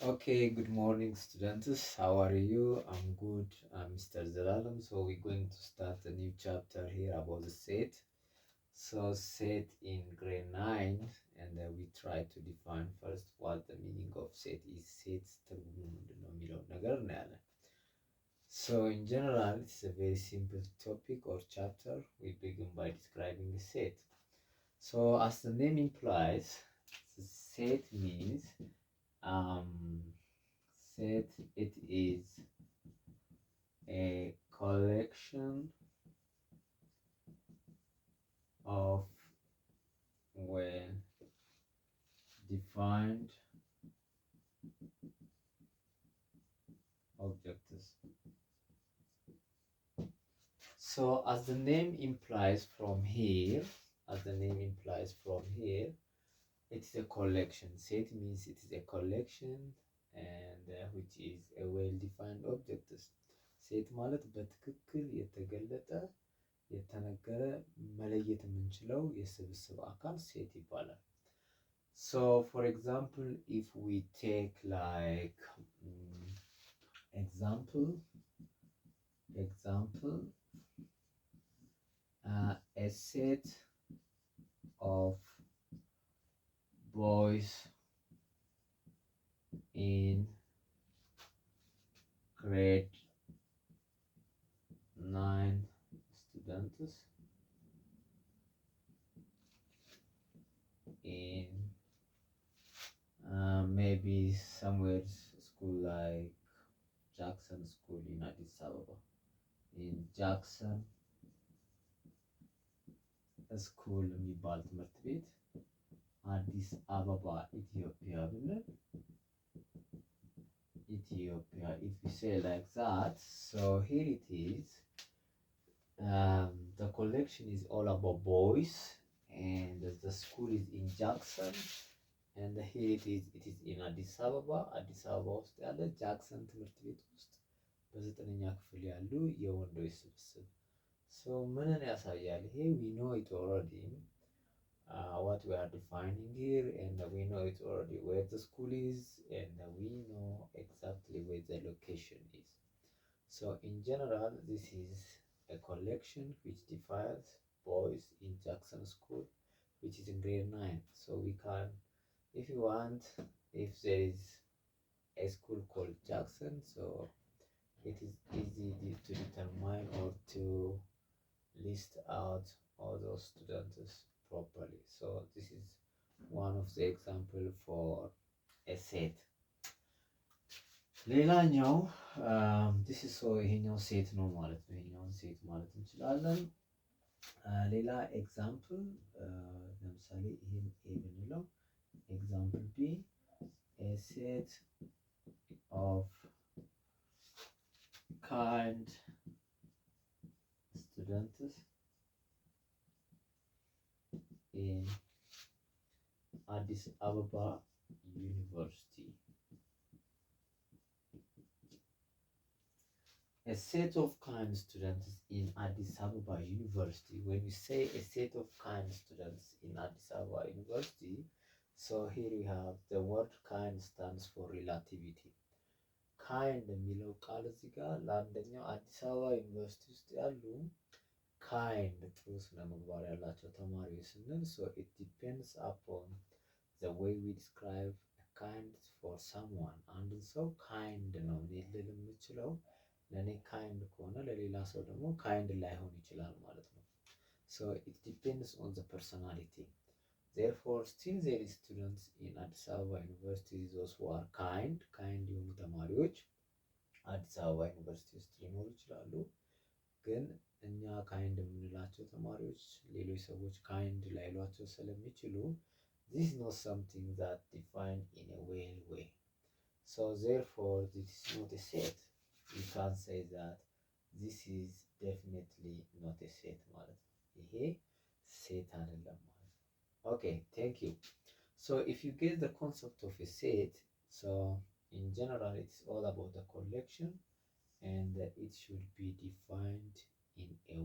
Okay, good morning, students. How are you? I'm good. I'm Mr. Zalalam. So we're going to start a new chapter here about the set. So set in grade 9, and we try to define first what the meaning of set is. Set ትርጉሙ ምንድን ነው የሚለው ነገር እናያለን. So in general, it's a very simple topic or chapter. We begin by describing a set. So as the name implies, the set means um, set it is a collection of well defined objects. So as the name implies from here, it's a collection. Set means it is a collection and which is a well-defined object. ሴት ማለት በትክክል የተገለጠ የተነገረ መለየት የምንችለው የስብስብ አካል ሴት ይባላል። So for example, if we take like example a set of boys in grade 9 students in maybe somewhere school like Jackson School in Addis Ababa. In Jackson School የሚባል ትምህርት ቤት አዲስ አበባ ኢትዮጵያ ብንል Ethiopia, if we say like that. So here it is. The collection is all about boys, and the school is in Jackson, and here it is in Addis Ababa. አዲስ አበባ ውስጥ ያለ ጃክሰን ትምህርት ቤት ውስጥ በዘጠነኛ ክፍል ያሉ የወንዶች ስብስብ። So ምንን ያሳያል ይሄ? We know it already. What we are defining here, and we know it already where the school is, and we know exactly where the location is. So in general, this is a collection which defines boys in Jackson School, which is in grade 9. So we can, if you want, if there is a school called Jackson, so it is easy to determine or to list out all those students properly. So this is one of the example for a set. ሌላኛው this is so ይሄኛው ሴት ነው ማለት ነው። ይሄኛውን ሴት ማለት እንችላለን። ሌላ ኤግዛምፕል ለምሳሌ ይሄን ኤ ብንለው ኤግዛምፕል ቢ a set of kind students in Addis Ababa University. A set of kind students in Addis Ababa University. When you say a set of kind students in Addis Ababa University, so here we have the word kind stands for relativity. ካይንድ የሚለው ቃል እዚህ ጋር ለአንደኛው አዲስ አበባ ዩኒቨርሲቲ ውስጥ ያሉ ካይንድ ጥሩ ስነ ምግባር ያላቸው ተማሪዎች ስንል so it depends upon the way we describe a kind for someone. አንድን ሰው ካይንድ ነው ልል የምችለው ለእኔ ካይንድ ከሆነ ለሌላ ሰው ደግሞ ካይንድ ላይሆን ይችላል ማለት ነው። So it depends on the personality. Therefore, still there is students in Addis Ababa University, those who are kind የሆኑ ተማሪዎች አዲስ አበባ ዩኒቨርሲቲ ውስጥ ሊኖሩ ይችላሉ። ግን እኛ ካይንድ የምንላቸው ተማሪዎች ሌሎች ሰዎች ካይንድ ላይሏቸው ስለሚችሉ this is not something that defined in a well way. So therefore, this is not a set. You can't say that this is definitely not a set ማለት ነው። ይሄ ሴት አይደለም ማለት ነው። Okay, thank you. So if you get the concept of a set, so in general it's all about the collection and it should be defined in a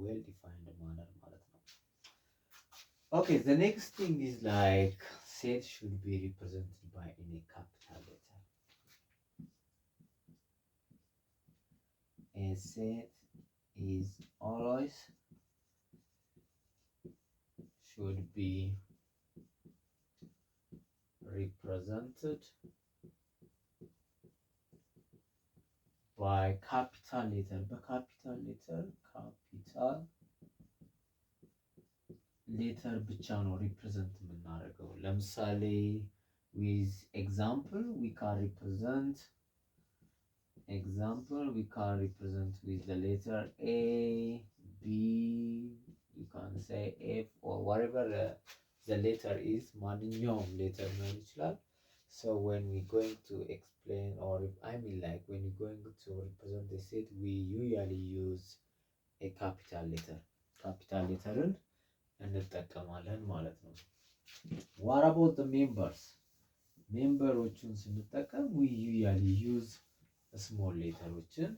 well-defined manner ማለት ነው። Okay, the next thing is like set should be represented by in a capital letter. A set is always should be represented by capital letter. በካፒታል ሌተር ካፒታል ሌተር ብቻ ነው ሪፕሬዘንት የምናደርገው። ለምሳሌ with example we can represent with the letter A, B, you can say F or whatever the letter is. ማንኛውም ሌተር ሊሆን ይችላል። So when we're going to explain, or like when you're going to represent the set, we usually use a capital letter. Capital letteርን እንጠቀማለን ማለት ነው። What about the members? ሜምበሮቹን ስንጠቀም we usually use ስሞል ሌተሮችን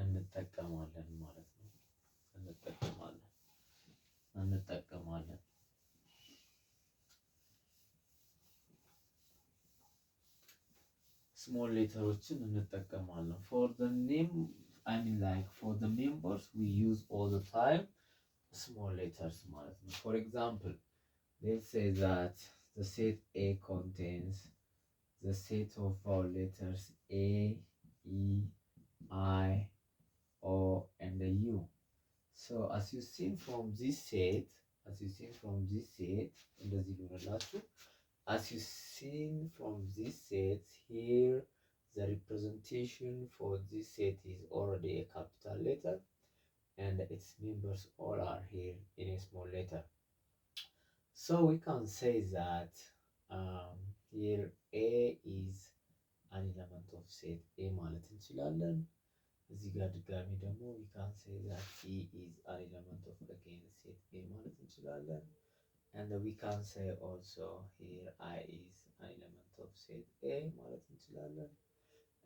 እንጠቀማለን ማለት ነው። እንጠቀማለን ስሞል ሌተሮችን እንጠቀማለን። For the name, like for the members we use all the time small letters ማለት ነው። For example, let's say that the set A contains the set of vowel letters A, E, I, O, and the U. So as you see from this set, እንደዚህ ልሆንላችሁ as you see from this set here, the representation for this set is already a capital letter and its members all are here in a small letter. So we can say that here A is an element of set A ማለት እንችላለን። እዚህ ጋር ድጋሚ ደግሞ we can say that E is an element of again set A ማለት እንችላለን። And we can say also here I is an element of set A ማለት እንችላለን።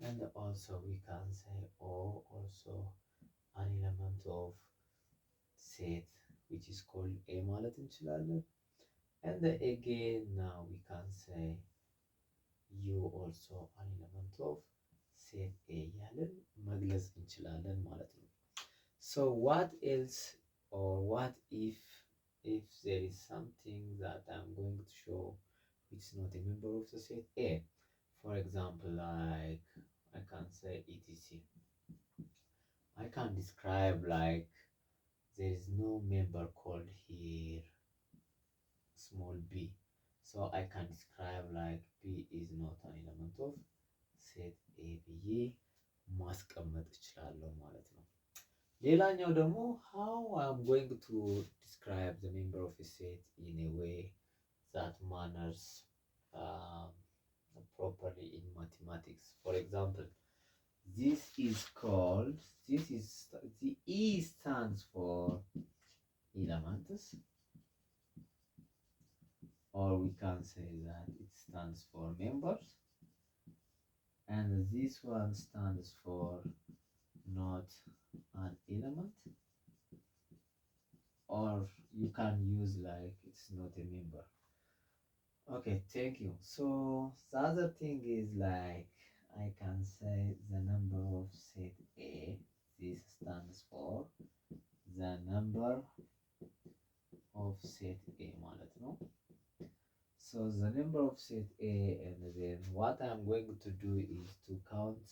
And also we can say O also an element of set which is called A ማለት እንችላለን። And again now we can say U also an element of set A እያልን መግለጽ እንችላለን ማለት ነው። So what else, or what if there is something that I'm going to show which is not a member of the set A? For example, like I can say etc. I can describe like there is no member called here small b. So I can describe like b is not an element of set A ብዬ ማስቀመጥ እችላለሁ ማለት ነው። ሌላኛው ደግሞ how I'm going to describe the member of a set in a way that manners properly in mathematics. For example, this is called, the E stands for elements, or we can say that it stands for members, and this one stands for not an element, or you can use like it's not a member. Okay, thank you. So the other thing is like I can say the number of set A, this stands for the number of set A ማለት ነው። So the number of set A, and then what I'm going to do is to count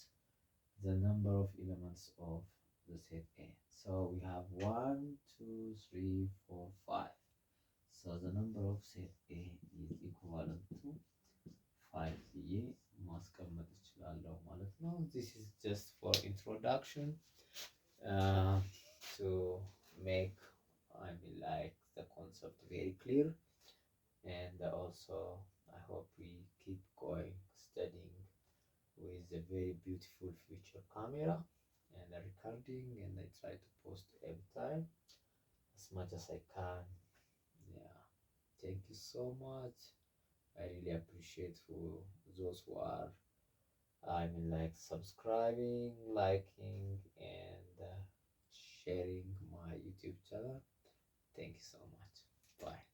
the number of elements of the set A. So we have 1, 2, 3, 4, 5. So the number of set A is equivalent to 5 ብዬ ማስቀመጥ እችላለሁ ማለት ነው። This is just for introduction to make like the concept very clear. And also I hope we keep going studying with a very beautiful future camera and a recording, and I try to post every time as much as I can. Yeah, thank you so much. I really appreciate those who are like subscribing, liking, and sharing my YouTube channel. Thank you so much. Bye.